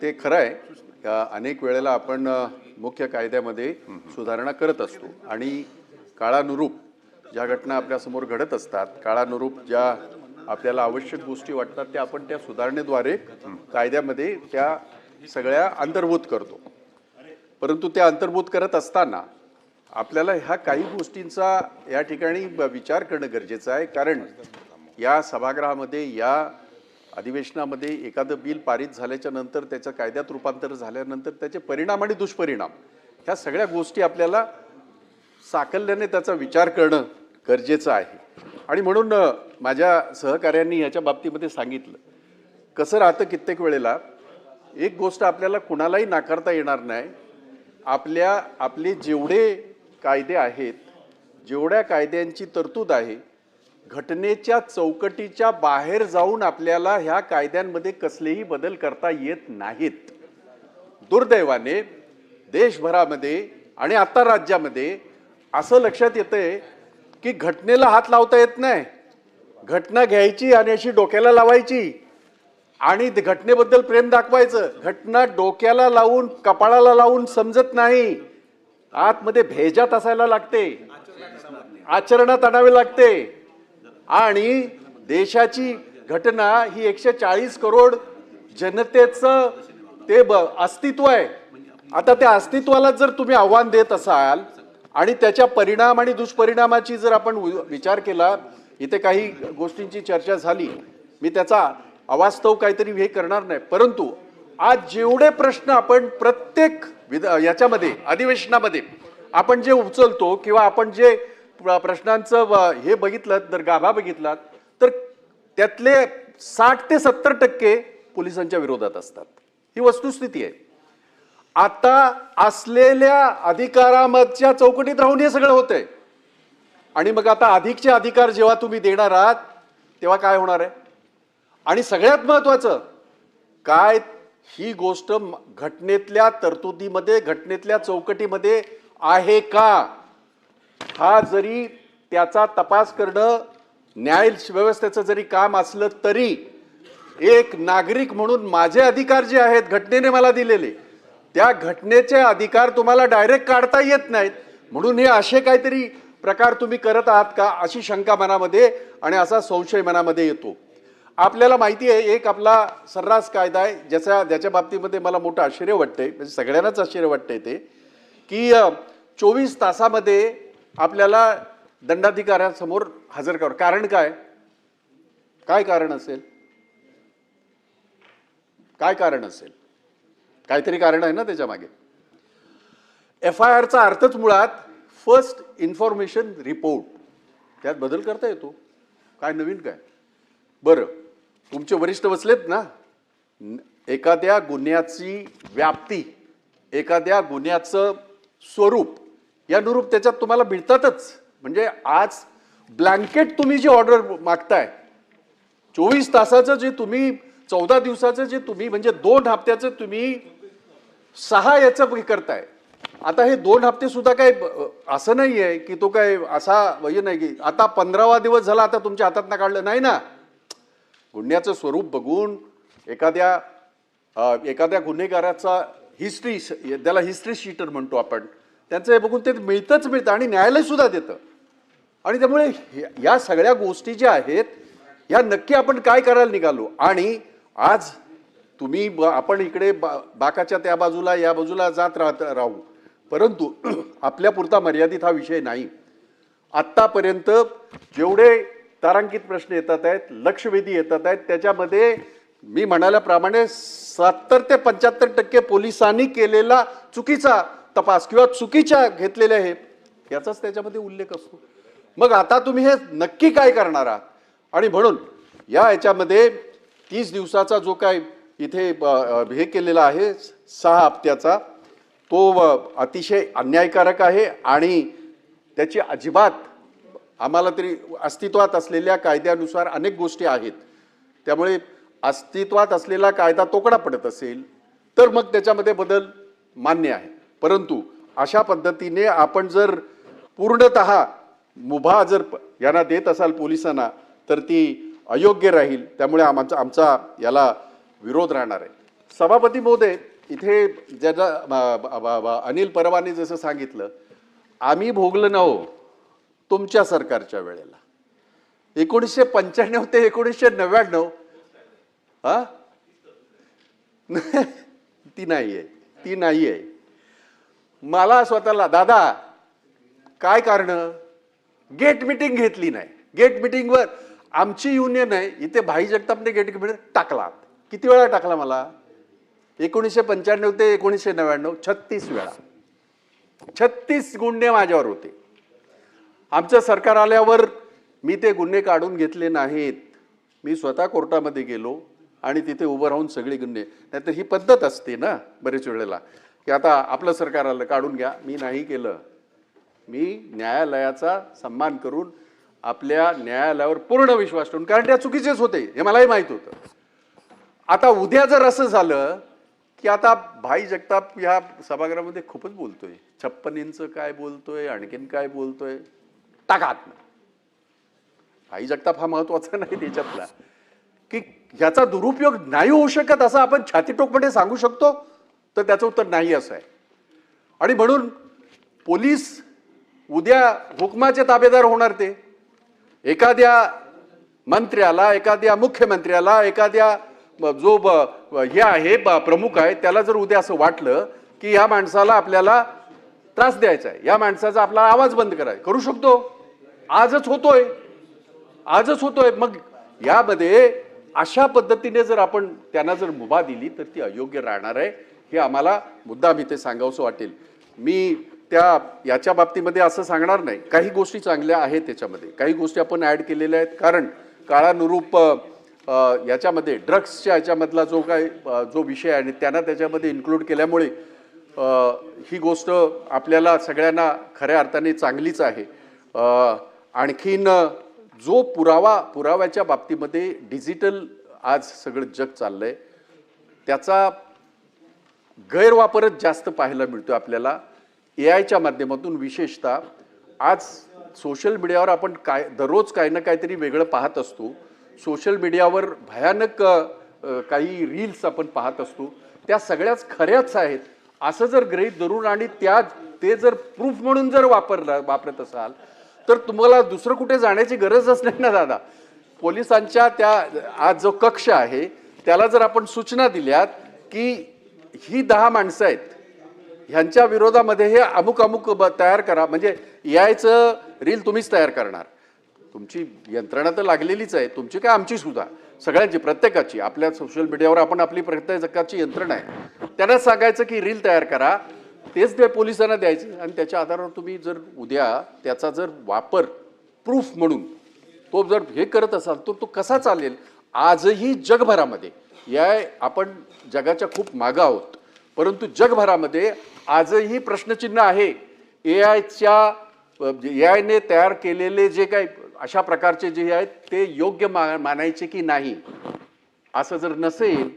ते खरं आहे. अनेक वेळेला आपण मुख्य कायद्यामध्ये सुधारणा करत असतो आणि काळानुरूप ज्या घटना आपल्यासमोर घडत असतात, काळानुरूप ज्या आपल्याला आवश्यक गोष्टी वाटतात त्या आपण त्या सुधारणेद्वारे कायद्यामध्ये त्या सगळ्या अंतर्भूत करतो. परंतु त्या अंतर्भूत करत असताना आपल्याला ह्या काही गोष्टींचा या ठिकाणी विचार करणं गरजेचं आहे. कारण या सभागृहामध्ये या अधिवेशनामध्ये एखादं बिल पारित झाल्याच्या नंतर त्याचं कायद्यात रूपांतर झाल्यानंतर त्याचे परिणाम आणि दुष्परिणाम ह्या सगळ्या गोष्टी आपल्याला साकल्याने त्याचा विचार करणं गरजेचं आहे. आणि म्हणून माझ्या सहकार्यांनी ह्याच्या बाबतीमध्ये सांगितलं कसं राहतं. कित्येक वेळेला एक गोष्ट आपल्याला कुणालाही नाकारता येणार नाही. आपले जेवढे कायदे आहेत, जेवढ्या कायद्यांची तरतूद आहे, घटनेच्या चौकटीच्या बाहेर जाऊन आपल्याला ह्या कायद्यांमध्ये कसलेही बदल करता येत नाहीत. दुर्दैवाने देशभरामध्ये आणि आता राज्यामध्ये असं लक्षात येतंय की घटनेला हात लावता येत नाही. घटना घ्यायची आणि अशी डोक्याला लावायची आणि घटनेबद्दल प्रेम दाखवायचं. घटना डोक्याला लावून कपाळाला लावून समजत नाही. आतमध्ये भेजात असायला लागते, आचरणात आणावे लागते. आणि देशाची घटना ही 140 करोड जनतेचं ते अस्तित्व आहे. आता त्या अस्तित्वाला जर तुम्ही आव्हान देत असाल आणि त्याच्या परिणाम आणि दुष्परिणामाची जर आपण विचार केला, इथे काही गोष्टींची चर्चा झाली, मी त्याचा अवास्तव काहीतरी हे करणार नाही. परंतु आज जेवढे प्रश्न आपण प्रत्येक याच्यामध्ये अधिवेशनामध्ये आपण जे उचलतो किंवा आपण जे प्रश्नांचं हे बघितलं तर गाभा बघितलात तर त्यातले 60 ते 70% पोलिसांच्या विरोधात असतात. ही वस्तुस्थिती आहे. आता असलेल्या अधिकारांच्या चौकटीत राहून हे सगळं होतंय. आणि मग आता अधिकचे अधिकार जेव्हा तुम्ही देणार आहात तेव्हा काय होणार आहे? आणि सगळ्यात महत्वाचं काय, ही गोष्ट घटनेतल्या तरतुदीमध्ये, घटनेतल्या चौकटीमध्ये आहे का? हा जरी त्याचा तपास करणं न्याय व्यवस्थेचं जरी काम असलं तरी एक नागरिक म्हणून माझे अधिकार जे आहेत घटनेने मला दिलेले, त्या घटनेचे अधिकार तुम्हाला डायरेक्ट काढता येत नाहीत. म्हणून हे असे काहीतरी प्रकार तुम्ही करत आहात का अशी शंका मनामध्ये आणि असा संशय मनामध्ये येतो. आपल्याला माहिती आहे एक आपला सर्रास कायदा आहे ज्याच्या बाबतीमध्ये मला मोठं आश्चर्य वाटतंय, म्हणजे सगळ्यांनाच आश्चर्य वाटतंय ते की 24 तासामध्ये आपल्याला दंडाधिकाऱ्यासमोर हजर करावं. कारण काय? काय कारण असेल? काय कारण असेल? काहीतरी कारण आहे ना त्याच्या मागे. FIRचा अर्थच मुळात फर्स्ट इन्फॉर्मेशन रिपोर्ट. त्यात बदल करता येतो. काय नवीन काय? बरं, तुमचे वरिष्ठ बसलेत ना, एखाद्या गुन्ह्याची व्याप्ती, एखाद्या गुन्ह्याचं स्वरूप यानुरूप त्याच्यात तुम्हाला मिळतातच. म्हणजे आज ब्लँकेट तुम्ही जी ऑर्डर मागताय, 24 तासाचं जे तुम्ही, 14 दिवसाचं जे तुम्ही, म्हणजे 2 हप्त्याचं तुम्ही 6 याचं करताय. आता हे 2 हप्ते सुद्धा काय असं नाही आहे की तो काय असा वय नाही की आता 15वा दिवस झाला आता तुमच्या हातात काढलं नाही ना. गुन्ह्याचं स्वरूप बघून एखाद्या गुन्हेगाराचा हिस्ट्री, त्याला हिस्ट्री शीटर म्हणतो आपण, त्यांचं हे बघून ते मिळतं आणि न्यायालय सुद्धा देतं. आणि त्यामुळे या सगळ्या गोष्टी ज्या आहेत ह्या नक्की आपण काय करायला निघालो. आणि आज तुम्ही आपण इकडे बाकाच्या त्या बाजूला या बाजूला जात राहू, परंतु आपल्या पुरता मर्यादित हा विषय नाही. आत्तापर्यंत जेवढे तारांकित प्रश्न येतात आहेत, लक्षवेधी येतात आहेत, त्याच्यामध्ये मी म्हणाल्याप्रमाणे 70 ते 75% पोलिसांनी केलेला चुकीचा तपास किंवा चुकीच्या घेतलेल्या हे याचाच त्याच्यामध्ये उल्लेख असतो. मग आता तुम्ही हे नक्की काय करणार आहात? आणि म्हणून या याच्यामध्ये 30 दिवसाचा जो काय इथे हे केलेला आहे 6 हप्त्याचा, तो अतिशय अन्यायकारक आहे. आणि त्याची अजिबात आम्हाला तरी अस्तित्वात असलेल्या कायद्यानुसार अनेक गोष्टी आहेत, त्यामुळे अस्तित्वात असलेला कायदा तोकडा पडत असेल तर मग त्याच्यामध्ये बदल मान्य आहे. परंतु अशा पद्धतीने आपण जर पूर्णतः मुभा जर यांना देत असाल पोलिसांना तर ती अयोग्य राहील. त्यामुळे आमचा याला विरोध राहणार आहे. सभापती महोदय, इथे ज्याचा अनिल परवानी जसं सांगितलं, आम्ही भोगलं ना हो तुमच्या सरकारच्या वेळेला 1995 ते 1999. हा ती नाहीये. मला स्वतःला दादा काय कारण, गेट मिटिंग घेतली नाही. गेट मिटिंगवर आमची युनियन आहे इथे, भाई जगतापने गेट मिटिंग टाकला. किती वेळा टाकला मला? 1995 ते 1999 36 वेळा. 36 गुन्हे माझ्यावर होते. आमचं सरकार आल्यावर मी ते गुन्हे काढून घेतले नाहीत. मी स्वतः कोर्टामध्ये गेलो आणि तिथे उभं राहून सगळे गुन्हे, नाहीतर ही पद्धत असते ना बरेच वेळेला की आता आपलं सरकार आलं काढून घ्या. मी नाही केलं. मी न्यायालयाचा सन्मान करून आपल्या न्यायालयावर पूर्ण विश्वास ठेवून, कारण त्या चुकीचेच होते हे मलाही माहित होतं. आता उद्या जर असं झालं की आता भाई जगताप ह्या सभागृहामध्ये खूपच बोलतोय, 56 इंच काय बोलतोय, आणखीन काय बोलतोय, टाकात. भाई जगताप हा महत्वाचा नाही त्याच्यातला, की ह्याचा दुरुपयोग नाही होऊ शकत असं आपण छातीटोकपणे सांगू शकतो, तर त्याचं उत्तर नाही असं आहे. आणि म्हणून पोलीस उद्या हुकमाचे ताबेदार होणार. ते एखाद्या मंत्र्याला, एखाद्या मुख्यमंत्र्याला, एखाद्या जो हे आहे प्रमुख आहे त्याला जर उद्या असं वाटलं की या माणसाला आपल्याला त्रास द्यायचा आहे, या माणसाचा आपला आवाज बंद करायचा, करू शकतो. आजच होतोय. मग यामध्ये अशा पद्धतीने जर आपण त्यांना जर मुभा दिली तर ती अयोग्य राहणार आहे. हे आम्हाला मुद्दाम इथे सांगावंसं वाटेल. मी याच्या बाबतीमध्ये असं सांगणार नाही. काही गोष्टी चांगल्या आहेत त्याच्यामध्ये, काही गोष्टी आपण ऍड केलेल्या आहेत, कारण काळानुरूप याच्यामध्ये ड्रग्सच्या याच्यामधला जो विषय आहे आणि त्यांना त्याच्यामध्ये इन्क्लूड केल्यामुळे ही गोष्ट आपल्याला सगळ्यांना खऱ्या अर्थाने चांगलीच आहे. आणखीन जो पुराव्याच्या बाबतीमध्ये डिजिटल आज सगळं जग चाललंय, त्याचा गैरवापरच जास्त पाहायला मिळतोय आपल्याला एआयच्या माध्यमातून. विशेषतः आज सोशल मीडियावर आपण दररोज काही ना काहीतरी वेगळं पाहत असतो. सोशल मीडियावर भयानक काही रील्स आपण पाहत असतो, त्या सगळ्याच खऱ्याच आहेत असं जर गृहीत धरून आणि ते जर प्रूफ म्हणून जर वापरत असाल तर तुम्हाला दुसरं कुठे जाण्याची गरजच नाही ना दादा. पोलिसांच्या आज जो कक्ष आहे त्याला जर आपण सूचना दिल्यात की ही 10 माणसं आहेत, ह्यांच्या विरोधामध्ये हे अमुक तयार करा, म्हणजे यायचं रील तुम्हीच तयार करणार. तुमची यंत्रणा तर लागलेलीच आहे, तुमची काय आमची सुद्धा, सगळ्यांची, प्रत्येकाची. आपल्या सोशल मीडियावर आपण आपली प्रत्येकाची यंत्रणा आहे. त्यांना सांगायचं की रील तयार करा, तेच ते पोलिसांना द्यायचे आणि त्याच्या आधारावर तुम्ही जर उद्या त्याचा जर वापर प्रूफ म्हणून तो जर हे करत असाल तर तो कसा चालेल. आजही जगभरामध्ये आपण जगाच्या खूप मागं आहोत, परंतु जगभरामध्ये आजही प्रश्नचिन्ह आहे. एआयने तयार केलेले जे काही अशा प्रकारचे जे आहेत ते योग्य मानायचे की नाही. असं जर नसेल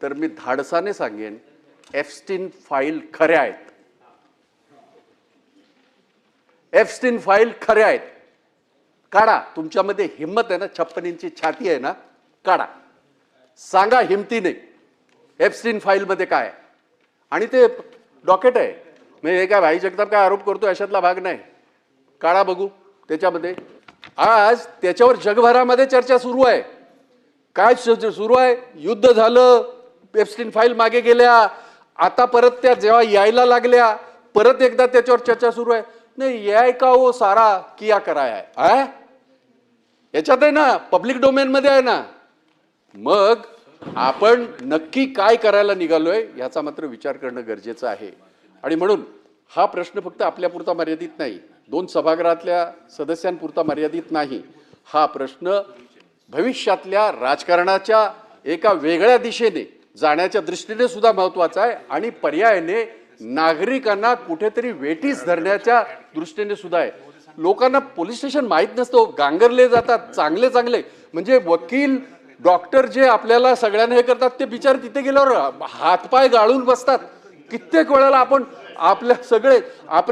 तर मी धाडसाने सांगेन एप्स्टीन फाईल खऱ्या आहेत. एप्स्टीन फाईल खऱ्या आहेत. काढा, तुमच्यामध्ये हिंमत आहे ना, 56 इंची छाती आहे ना, काढा, सांगा हिमतीने एप्स्टीन फाईल मध्ये काय. आणि ते डॉकेट आहे, म्हणजे हे काय भाई जगताप काय आरोप करतो अशातला भाग नाही. काढा बघू त्याच्यामध्ये. आज त्याच्यावर जगभरामध्ये चर्चा सुरू आहे. काय सुरू आहे? युद्ध झालं, एप्स्टीन फाईल मागे गेल्या, आता परत त्या जेव्हा यायला लागल्या परत एकदा त्याच्यावर चर्चा सुरू आहे. नाही याय का हो सारा किया कराया आहे, याच्यात आहे ना, पब्लिक डोमेन मध्ये आहे ना. मग आपण नक्की काय करायला निघालोय याचा मात्र विचार करणं गरजेचं आहे. आणि म्हणून हा प्रश्न फक्त आपल्यापुरता मर्यादित नाही, 2 सभागृहातल्या सदस्यांपुरता मर्यादित नाही. हा प्रश्न भविष्यातल्या राजकारणाच्या एका वेगळ्या दिशेने जाण्याच्या दृष्टीने सुद्धा महत्वाचा आहे आणि पर्यायाने नागरिकांना कुठेतरी वेठीस धरण्याच्या दृष्टीने सुद्धा आहे. लोकांना पोलीस स्टेशन माहीत नसतं, गांगरले जातात चांगले म्हणजे वकील डॉक्टर जे आपल्याला सगळ्यांना हे करतात ते बिचारे तिथे गेल्यावर हातपाय गाळून बसतात. कित्येक वेळेला आपण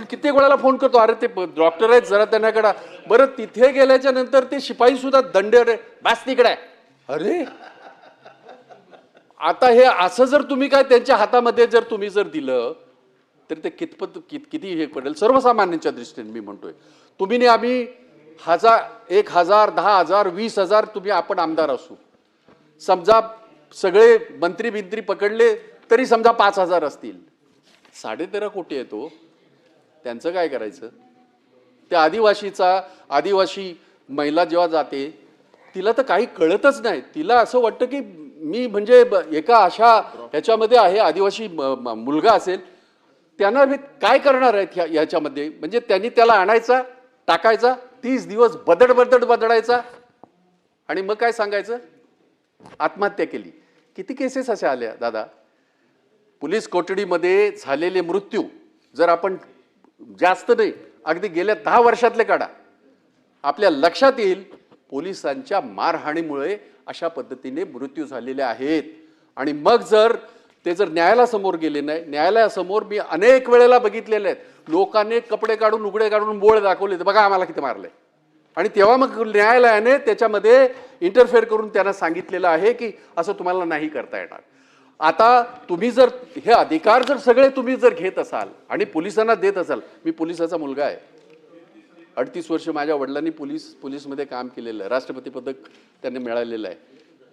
कित्येक वेळेला फोन करतो, अरे ते डॉक्टर आहेत जरा त्यांच्याकडे. बरं तिथे गेल्याच्या नंतर ते शिपाई सुद्धा दंड, बस तिकडे. अरे आता हे असं जर तुम्ही काय त्यांच्या हातामध्ये जर तुम्ही जर दिलं तर ते किती हे पडेल सर्वसामान्यांच्या दृष्टीने मी म्हणतोय. तुम्ही आम्ही 1000, 1000, 10,000, 20,000 तुम्ही आपण आमदार असू, समजा सगळे मंत्री बिंत्री पकडले तरी समजा 5,000 असतील, 13.5 कोटी येतो, त्यांचं काय करायचं? त्या आदिवासी महिला जेव्हा जाते तिला तर काही कळतच नाही. तिला असं वाटतं की मी म्हणजे एका अशा ह्याच्यामध्ये आहे, आदिवासी मुलगा असेल, त्यांना काय करणार आहेत ह्याच्यामध्ये? म्हणजे त्यांनी त्याला आणायचा, टाकायचा, 30 दिवस बदडायचा आणि मग काय सांगायचं? आत्महत्या केली. किती केसेस अशा आल्या दादा? पोलीस कोठडीमध्ये झालेले मृत्यू जर आपण जास्त नाही, अगदी गेल्या 10 वर्षातले काढा, आपल्या लक्षात येईल पोलिसांच्या मारहाणीमुळे अशा पद्धतीने मृत्यू झालेले आहेत. आणि मग जर ते जर न्यायालयासमोर गेले नाही, न्यायालयासमोर मी अनेक वेळेला बघितलेले आहेत, लोकांनी कपडे काढून उघडे काढून बोळ दाखवले, बघा आम्हाला किती मारलंय. आणि तेव्हा मग न्यायालयाने त्याच्यामध्ये इंटरफेअर करून त्यांना सांगितलेलं आहे की असं तुम्हाला नाही करता येणार. आता तुम्ही जर हे अधिकार जर सगळे तुम्ही जर घेत असाल आणि पोलिसांना देत असाल, मी पोलिसाचा मुलगा आहे, 38 वर्ष माझ्या वडिलांनी पोलीसमध्ये काम केलेलं आहे, राष्ट्रपती पदक त्यांनी मिळालेलं आहे.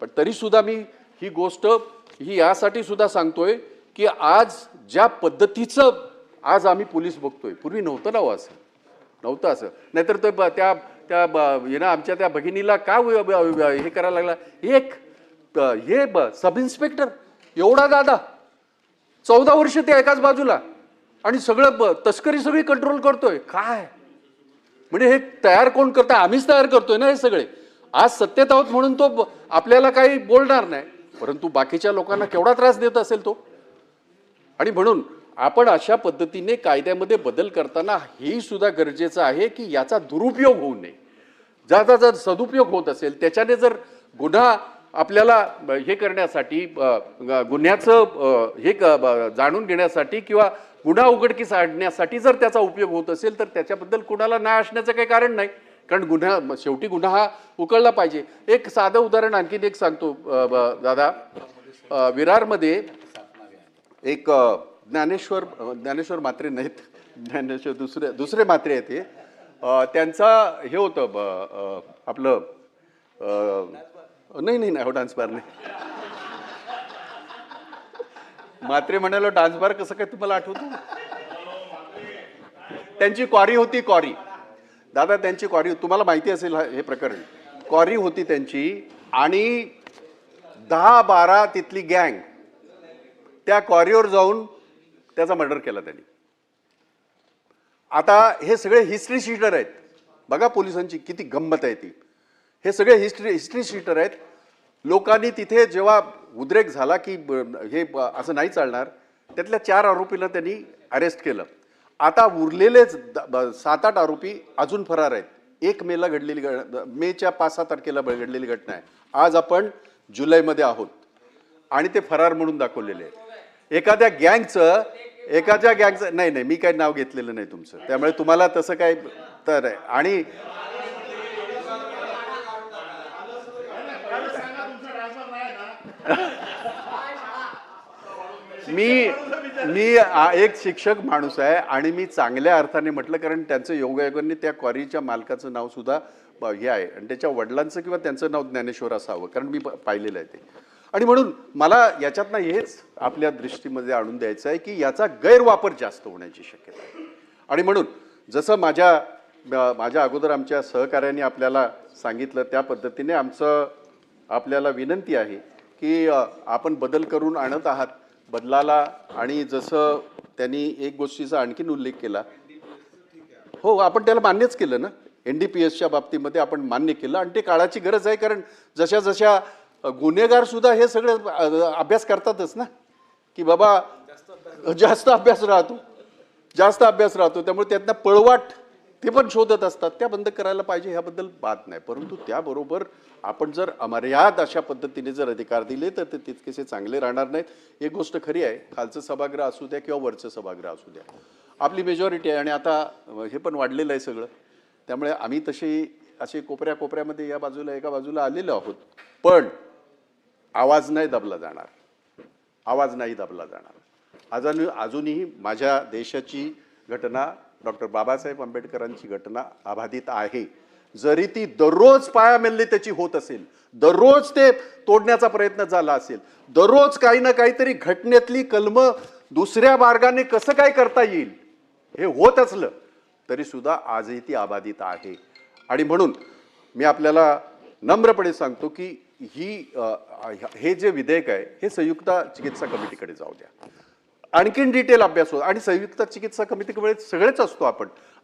पण तरी सुद्धा मी ही गोष्ट ही यासाठी सुद्धा सांगतोय की आज ज्या पद्धतीचं आज आम्ही पोलीस बघतोय, पूर्वी नव्हतं ना असं, नव्हतं असं. नाहीतर त्या आमच्या त्या भगिनीला का हे करायला लागला, एक हे सब इन्स्पेक्टर एवढा दादा 14 वर्ष ते एकाच बाजूला आणि सगळं तस्करी सगळी कंट्रोल करतोय. काय म्हणजे हे तयार कोण करतोय? आम्हीच तयार करतोय ना हे सगळे. आज सत्तेत आहोत म्हणून तो आपल्याला काही बोलणार नाही, परंतु बाकीच्या लोकांना केवढा त्रास देत असेल तो. आणि म्हणून आपण अशा पद्धतीने कायद्यामध्ये बदल करताना हे सुद्धा गरजेचं आहे की याचा दुरुपयोग होऊ नये. ज्याचा जर सदुपयोग होत असेल, त्याच्याने जर गुन्हा आपल्याला हे करण्यासाठी गुन्ह्याचं हे जाणून घेण्यासाठी किंवा गुन्हा उघडकीस आणण्यासाठी जर त्याचा उपयोग होत असेल तर त्याच्याबद्दल कुणाला नाय असण्याचं काही कारण नाही, कारण गुन्हा शेवटी गुन्हा हा उकळला पाहिजे. एक साधं उदाहरण आणखीन एक सांगतो दादा. विरारमध्ये एक ज्ञानेश्वर मात्रे नाहीत, ज्ञानेश्वर दुसरे मात्रे आहेत ते, त्यांचा हे होतं आपलं नाही हो डान्स बार नाही, मात्रे म्हणालो डान्स बार कसं काय तुम्हाला आठवतं? त्यांची क्वारी होती, क्वारी दादा, त्यांची क्वारी तुम्हाला माहिती असेल हे प्रकरण. क्वारी होती त्यांची आणि 10-12 तिथली गँग त्या क्वारीवर जाऊन त्याचा मर्डर केला त्यांनी. आता हे सगळे हिस्ट्री शीटर आहेत बघा, पोलिसांची किती गंमत आहे ती. हे सगळे हिस्ट्री शीटर आहेत. लोकांनी तिथे जेव्हा उद्रेक झाला की हे असं नाही चालणार, त्यातल्या 4 आरोपीला त्यांनी अरेस्ट केलं. आता उरलेलेच 7-8 आरोपी अजून फरार आहेत. 1 मेला घडलेली मेच्या 5-6 तारखेला घडलेली घटना आहे. आज आपण जुलैमध्ये आहोत आणि ते फरार म्हणून दाखवलेले आहेत. एखाद्या गँगचं नाही मी काही नाव घेतलेलं नाही तुमचं, त्यामुळे तुम्हाला तसं काय तर आहे. आणि मी एक शिक्षक माणूस आहे आणि मी चांगल्या अर्थाने म्हटलं, कारण त्यांचं योगायोगाने त्या क्वारीच्या मालकाचं नाव सुद्धा हे आहे आणि त्याच्या वडिलांचं किंवा त्यांचं नाव ज्ञानेश्वर असावं, कारण मी पाहिलेलं आहे ते. आणि म्हणून मला याच्यातनं हेच आपल्या दृष्टीमध्ये आणून द्यायचं आहे की याचा गैरवापर जास्त होण्याची शक्यता आहे. आणि म्हणून जसं माझ्या अगोदर आमच्या सहकार्याने आपल्याला सांगितलं त्या पद्धतीने आपल्याला विनंती आहे की आपण बदल करून आणत आहात बदलाला. आणि जसं त्यांनी एक गोष्टीचा आणखीन उल्लेख केला, हो आपण त्याला मान्यच केलं ना, NDPSच्या बाबतीमध्ये आपण मान्य केलं आणि ते काळाची गरज आहे. कारण जशा गुन्हेगार सुद्धा हे सगळे अभ्यास करतातच ना की बाबा जास्त अभ्यास राहतो, त्यामुळे त्यातनं पळवाट ते पण शोधत असतात. त्या बंद करायला पाहिजे, ह्याबद्दल बात नाही. परंतु त्याबरोबर आपण जर अमर्याद अशा पद्धतीने जर अधिकार दिले तर ते तितकेसे चांगले राहणार नाहीत. एक गोष्ट खरी आहे, खालचं सभागृह असू द्या किंवा वरचं सभागृह असू द्या, आपली मेजॉरिटी आहे आणि आता हे पण वाढलेलं आहे सगळं. त्यामुळे आम्ही असे कोपऱ्यामध्ये या बाजूला एका बाजूला आलेलो आहोत, पण आवाज नाही दबला जाणार. आवाज नाही दाबला जाणार. अजूनही माझ्या देशाची घटना, डॉक्टर बाबासाहेब आंबेडकरांची घटना अबाधित आहे. जरी ती दररोज पायामेल्ली त्याची होत असेल, दररोज ते तोडण्याचा प्रयत्न झाला असेल, दररोज काही ना काहीतरी घटनेतली कलमं दुसऱ्या मार्गाने कसं काय करता येईल हे होत असलं तरी सुद्धा आजही ती अबाधित आहे. आणि म्हणून मी आपल्याला नम्रपणे सांगतो की हे जे विधेयक आहे हे संयुक्त चिकित्सा कमिटीकडे जाऊ द्या. आणखीन डिटेल अभ्यास हो. आणि संयुक्त चिकित्सा कमिटीकडे सगळेच असतो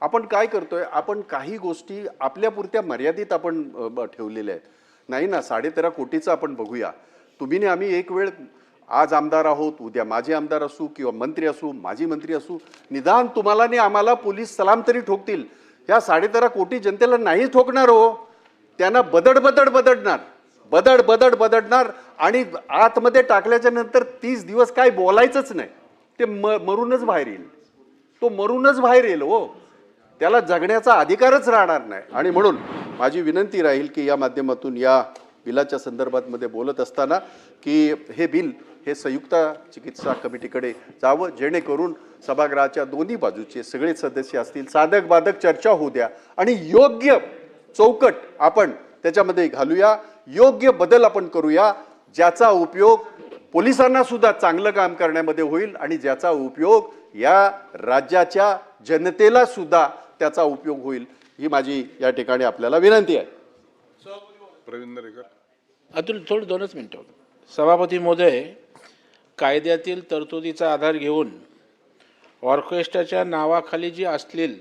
आपण काय करतोय, आपण काही गोष्टी आपल्यापुरत्या मर्यादित आपण ठेवलेल्या आहेत. नाही ना, 13.5 कोटीचं आपण बघूया. तुम्ही ने आम्ही एक वेळ आज आमदार आहोत, उद्या माझे आमदार असू किंवा मंत्री असू, माजी मंत्री असू, निदान तुम्हाला ने आम्हाला पोलीस सलाम तरी ठोकतील. ह्या 13.5 कोटी जनतेला नाही ठोकणार हो. त्यांना बदडणार आणि आतमध्ये टाकल्याच्या नंतर 30 दिवस काय बोलायचंच नाही. ते मरूनच बाहेर येईल. तो मरूनच बाहेर येईल हो. त्याला जगण्याचा अधिकारच राहणार नाही. आणि म्हणून माझी विनंती राहील की या माध्यमातून या बिलाच्या संदर्भात मध्ये बोलत असताना की हे बिल हे संयुक्त चिकित्सा कमिटीकडे जावं, जेणेकरून सभागृहाच्या दोन्ही बाजूचे सगळे सदस्य असतील, साधक बाधक चर्चा होऊ द्या आणि योग्य चौकट आपण त्याच्यामध्ये घालूया, योग्य बदल आपण करूया, ज्याचा उपयोग पोलिसांना सुद्धा चांगलं काम करण्यामध्ये होईल आणि ज्याचा उपयोग या राज्याच्या जनतेला सुद्धा त्याचा उपयोग होईल. ही माझी या ठिकाणी आपल्याला विनंती आहे. प्रवीण दरेकर. अतुल थोडं 2च मिनिटं. सभापती महोदय, कायद्यातील तरतुदीचा आधार घेऊन ऑर्केस्ट्राच्या नावाखाली जी अश्लील